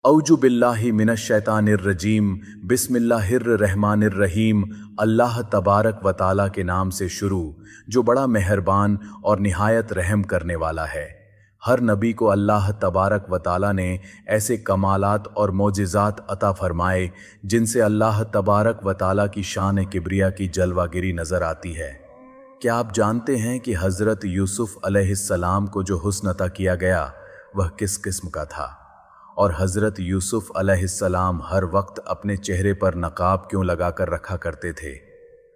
औजु बिल्लाहि मिनश शैतानिर्रजीम बिस्मिल्लाहिर्रहमानिर्रहीम। अल्लाह तबारक व ताला के नाम से शुरू जो बड़ा मेहरबान और निहायत रहम करने वाला है। हर नबी को अल्लाह तबारक व ताला ने ऐसे कमालात और मोजिज़ात अता फरमाए जिनसे अल्लाह तबारक व ताला की शान किब्रिया की जलवागिरी नज़र आती है। क्या आप जानते हैं कि हज़रत यूसुफ अलैहिस्सलाम को जो हुस्न अता किया गया वह किस किस्म का था, और हज़रत यूसुफ अलैहिस्सलाम हर वक्त अपने चेहरे पर नकाब क्यों लगा कर रखा करते थे?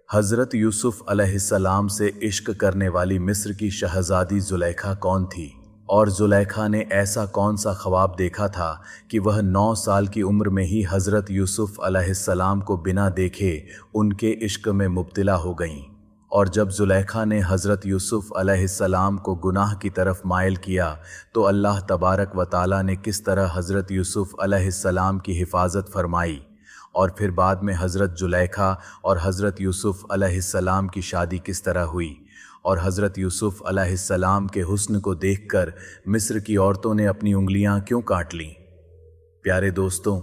हज़रत यूसुफ अलैहिस्सलाम से इश्क करने वाली मिस्र की शहज़ादी ज़ुलेखा कौन थी, और ज़ुलेखा ने ऐसा कौन सा ख्वाब देखा था कि वह 9 साल की उम्र में ही हज़रत यूसुफ अलैहिस्सलाम को बिना देखे उनके इश्क में मुब्तला हो गईं। और जब ज़ुलेखा ने हज़रत यूसुफ अलैहिस्सलाम को गुनाह की तरफ माइल किया तो अल्लाह तबारक व ताला ने किस तरह हज़रत यूसुफ अलैहिस्सलाम की हिफाजत फरमाई, और फिर बाद में हज़रत ज़ुलेखा और हज़रत यूसुफ अलैहिस्सलाम की शादी किस तरह हुई, और हज़रत यूसुफ अलैहिस्सलाम के हुस्न को देखकर मिस्र की औरतों ने अपनी उंगलियां क्यों काट लीं। प्यारे दोस्तों,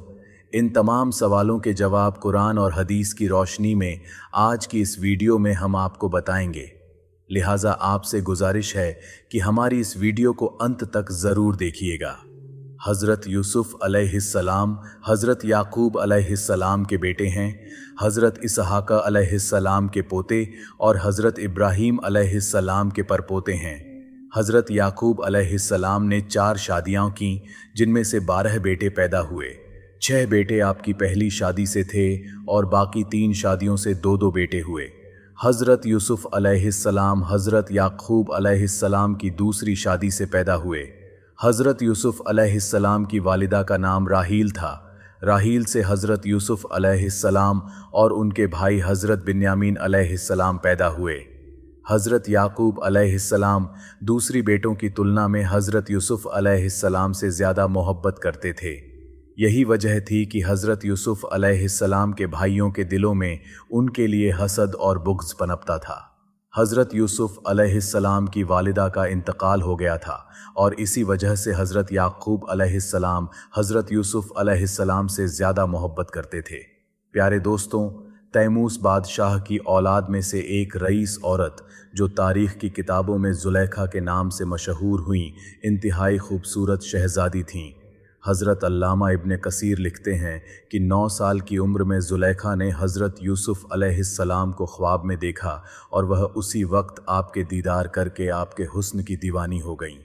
इन तमाम सवालों के जवाब कुरान और हदीस की रोशनी में आज की इस वीडियो में हम आपको बताएंगे। लिहाजा आपसे गुजारिश है कि हमारी इस वीडियो को अंत तक ज़रूर देखिएगा। हज़रत यूसुफ अलैहिस्सलाम हज़रत याकूब अलैहिस्सलाम के बेटे हैं, हज़रत इसहाक़ अलैहिस्सलाम के पोते और हज़रत इब्राहीम अलैहिस्सलाम के परपोते हैं। हज़रत याकूब अलैहिस्सलाम ने 4 शादियाँ की जिनमें से 12 बेटे पैदा हुए। 6 बेटे आपकी पहली शादी से थे और बाकी 3 शादियों से 2-2 बेटे हुए। हज़रत यूसुफ अलैहिस्सलाम हज़रत याकूब अलैहिस्सलाम की दूसरी शादी से पैदा हुए। हज़रत यूसुफ अलैहिस्सलाम की वालिदा का नाम राहील था। राहील से हज़रत यूसुफ अलैहिस्सलाम और उनके भाई हज़रत बिन्यामीन अलैहिस्सलाम पैदा हुए। हज़रत याकूब अलैहिस्सलाम दूसरी बेटों की तुलना में हज़रत यूसुफ अलैहिस्सलाम से ज़्यादा मोहब्बत करते थे। यही वजह थी कि हज़रत यूसुफ अलैहिस्सलाम के भाइयों के दिलों में उनके लिए हसद और बुग़्ज़ पनपता था। हज़रत यूसुफ अलैहिस्सलाम की वालिदा का इंतकाल हो गया था और इसी वजह से हज़रत याकूब अलैहिस्सलाम हज़रत यूसुफ अलैहिस्सलाम से ज़्यादा मोहब्बत करते थे। प्यारे दोस्तों, तैमूस बादशाह की औलाद में से एक रईस औरत जो तारीख़ की किताबों में ज़ुलेखा के नाम से मशहूर हुईं, इंतहाई खूबसूरत शहज़ादी थीं। हज़रत अल्लामा इब्न कसीर लिखते हैं कि 9 साल की उम्र में ज़ुलेखा ने हज़रत यूसुफ अलैहिस्सलाम को ख्वाब में देखा और वह उसी वक्त आपके दीदार करके आपके हुस्न की दीवानी हो गईं।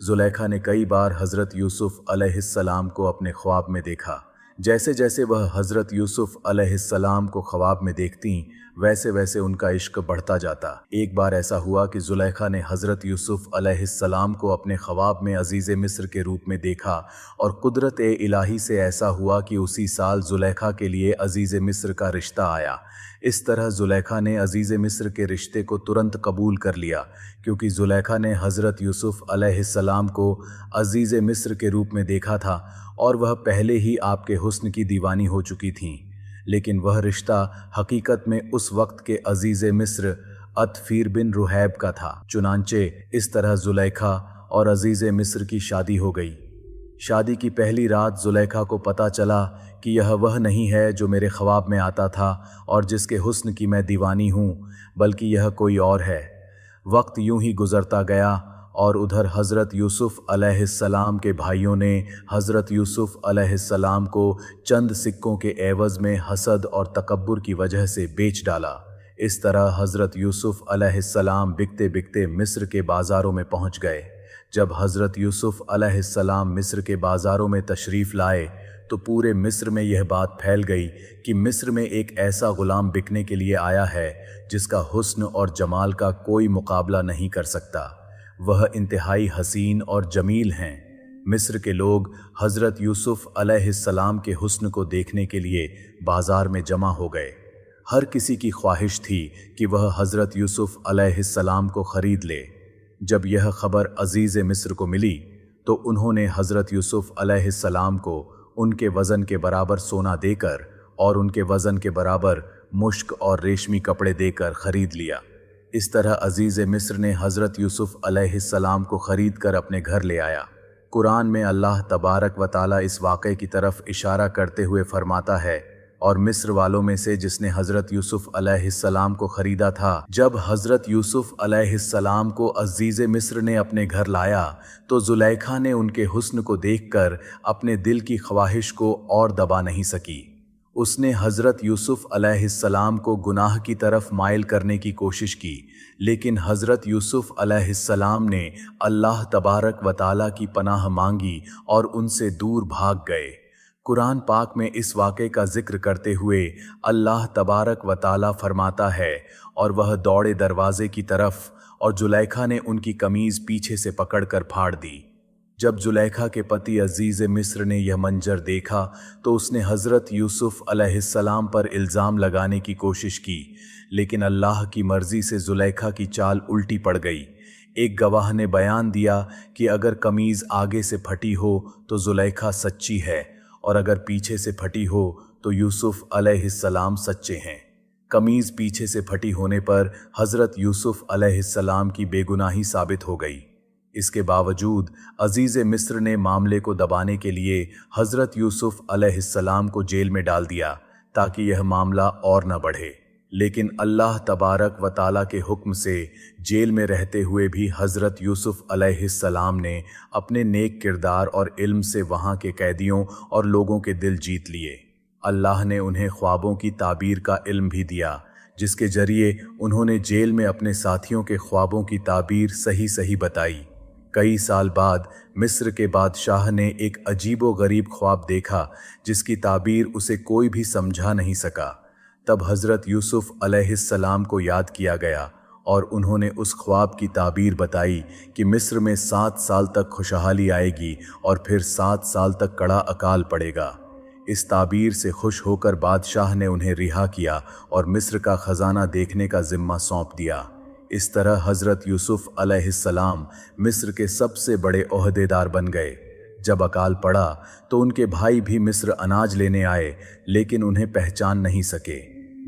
ज़ुलेखा ने कई बार हज़रत यूसुफ अलैहिस्सलाम को अपने ख्वाब में देखा। जैसे जैसे वह हज़रत यूसुफ अलैहिस्सलाम को ख्वाब में देखतीं वैसे वैसे उनका इश्क बढ़ता जाता। एक बार ऐसा हुआ कि ज़ुलेखा ने हज़रत यूसुफ अलैहिस्सलाम को अपने ख्वाब में अज़ीज़े मिस्र के रूप में देखा, और कुदरत इलाही से ऐसा हुआ कि उसी साल ज़ुलेखा के लिए अज़ीज़े मिस्र का रिश्ता आया। इस तरह ज़ुलेखा ने अज़ीज़े मिस्र के रिश्ते को तुरंत कबूल कर लिया, क्योंकि ज़ुलेखा ने हज़रत यूसुफ अलैहिस्सलाम को अज़ीज़े मिस्र के रूप में देखा था और वह पहले ही आपके हुस्न की दीवानी हो चुकी थीं। लेकिन वह रिश्ता हकीकत में उस वक्त के अज़ीज़े मिस्र अतफ़ीर बिन रुहैब का था। चुनांचे इस तरह ज़ुलेखा और अज़ीज़े मिस्र की शादी हो गई। शादी की पहली रात ज़ुलेखा को पता चला कि यह वह नहीं है जो मेरे ख्वाब में आता था और जिसके हुस्न की मैं दीवानी हूँ, बल्कि यह कोई और है। वक्त यूं ही गुज़रता गया और उधर हज़रत यूसुफ अलैहिस्सलाम के भाइयों ने हज़रत यूसुफ अलैहिस्सलाम को चंद सिक्कों के एवज़ में हसद और तकब्बुर की वजह से बेच डाला। इस तरह हज़रत यूसुफ अलैहिस्सलाम बिकते बिकते मिस्र के बाज़ारों में पहुँच गए। जब हज़रत यूसुफ अलैहिस्सलाम मिस्र के बाज़ारों में तशरीफ़ लाए तो पूरे मिस्र में यह बात फैल गई कि मिस्र में एक ऐसा ग़ुलाम बिकने के लिए आया है जिसका हुस्न और जमाल का कोई मुकाबला नहीं कर सकता। वह इंतहाई हसीन और जमील हैं। मिस्र के लोग हज़रत यूसुफ अलैहिस्सलाम के हुस्न को देखने के लिए बाज़ार में जमा हो गए। हर किसी की ख्वाहिश थी कि वह हज़रत यूसुफ अलैहिस्सलाम को ख़रीद ले। जब यह ख़बर अज़ीज़े मिस्र को मिली तो उन्होंने हज़रत यूसुफ अलैहिस्सलाम को उनके वज़न के बराबर सोना देकर और उनके वज़न के बराबर मुश्क और रेशमी कपड़े देकर ख़रीद लिया। इस तरह अज़ीज़े मिस्र ने हज़रत यूसुफ अलैहिस्सलाम को ख़रीद कर अपने घर ले आया। कुरान में अल्लाह तबारक व ताला इस वाक़े की तरफ इशारा करते हुए फरमाता है, और मिस्र वालों में से जिसने हज़रत यूसुफ अलैहिस्सलाम को ख़रीदा था। जब हज़रत यूसुफ अलैहिस्सलाम को अज़ीज़ मिस्र ने अपने घर लाया तो ज़ुलैखा ने उनके हुस्न को देखकर अपने दिल की ख्वाहिश को और दबा नहीं सकी। उसने हज़रत यूसुफ अलैहिस्सलाम को गुनाह की तरफ माइल करने की कोशिश की, लेकिन हज़रत यूसुफ अलैहिस्सलाम ने अल्लाह तबारक व ताला की पनाह मांगी और उनसे दूर भाग गए। कुरान पाक में इस वाक़े का जिक्र करते हुए अल्लाह तबारक व ताला फरमाता है, और वह दौड़े दरवाजे की तरफ और ज़ुलैखा ने उनकी कमीज़ पीछे से पकड़कर फाड़ दी। जब ज़ुलैखा के पति अज़ीज़ मिस्र ने यह मंजर देखा तो उसने हज़रत यूसुफ अलैहिस्सलाम पर इल्ज़ाम लगाने की कोशिश की, लेकिन अल्लाह की मर्ज़ी से ज़ुलैखा की चाल उल्टी पड़ गई। एक गवाह ने बयान दिया कि अगर कमीज़ आगे से फटी हो तो ज़ुलैखा सच्ची है, और अगर पीछे से फटी हो तो यूसुफ अलैहिस्सलाम सच्चे हैं। कमीज़ पीछे से फटी होने पर हज़रत यूसुफ अलैहिस्सलाम की बेगुनाही साबित हो गई। इसके बावजूद अज़ीज़ मिस्र ने मामले को दबाने के लिए हज़रत यूसुफ अलैहिस्सलाम को जेल में डाल दिया ताकि यह मामला और न बढ़े। लेकिन अल्लाह तबारक व ताला के हुक्म से जेल में रहते हुए भी हज़रत यूसुफ अलैहिस्सलाम ने अपने नेक किरदार और इल्म से वहाँ के कैदियों और लोगों के दिल जीत लिए। अल्लाह ने उन्हें ख्वाबों की ताबीर का इल्म भी दिया, जिसके जरिए उन्होंने जेल में अपने साथियों के ख्वाबों की ताबीर सही सही बताई। कई साल बाद मिस्र के बादशाह ने एक अजीबो गरीब ख्वाब देखा जिसकी ताबीर उसे कोई भी समझा नहीं सका। तब हज़रत यूसुफ अलैहिस्सलाम को याद किया गया और उन्होंने उस ख्वाब की ताबीर बताई कि मिस्र में 7 साल तक खुशहाली आएगी और फिर 7 साल तक कड़ा अकाल पड़ेगा। इस ताबीर से खुश होकर बादशाह ने उन्हें रिहा किया और मिस्र का ख़जाना देखने का ज़िम्मा सौंप दिया। इस तरह हज़रत यूसुफ अलैहिस्सलाम मिस्र के सबसे बड़े ओहदेदार बन गए। जब अकाल पड़ा तो उनके भाई भी मिस्र अनाज लेने आए, लेकिन उन्हें पहचान नहीं सके।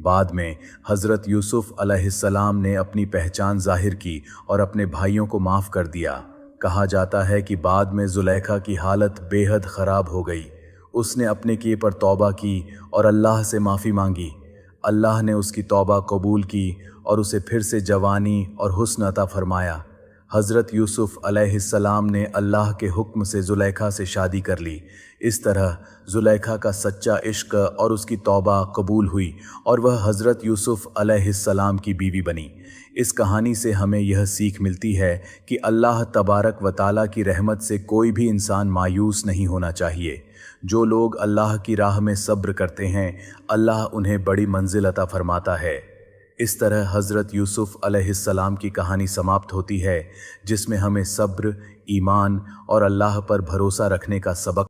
बाद में हज़रत यूसुफ अलैहिस्सलाम ने अपनी पहचान जाहिर की और अपने भाइयों को माफ़ कर दिया। कहा जाता है कि बाद में ज़ुलैखा की हालत बेहद ख़राब हो गई। उसने अपने किए पर तौबा की और अल्लाह से माफ़ी मांगी। अल्लाह ने उसकी तौबा कबूल की और उसे फिर से जवानी और हुस्न अता फरमाया। हज़रत यूसुफ अलैहिस्सलाम ने अल्लाह के हुक्म से ज़ुलैखा से शादी कर ली। इस तरह ज़ुलैखा का सच्चा इश्क और उसकी तौबा कबूल हुई और वह हज़रत यूसुफ अलैहिस्सलाम की बीवी बनी। इस कहानी से हमें यह सीख मिलती है कि अल्लाह तबारक व ताला की रहमत से कोई भी इंसान मायूस नहीं होना चाहिए। जो लोग अल्लाह की राह में सब्र करते हैं, अल्लाह उन्हें बड़ी मंजिल अता फरमाता है। इस तरह हज़रत यूसुफ अलैहिस्सलाम की कहानी समाप्त होती है, जिसमें हमें सब्र, ईमान और अल्लाह पर भरोसा रखने का सबक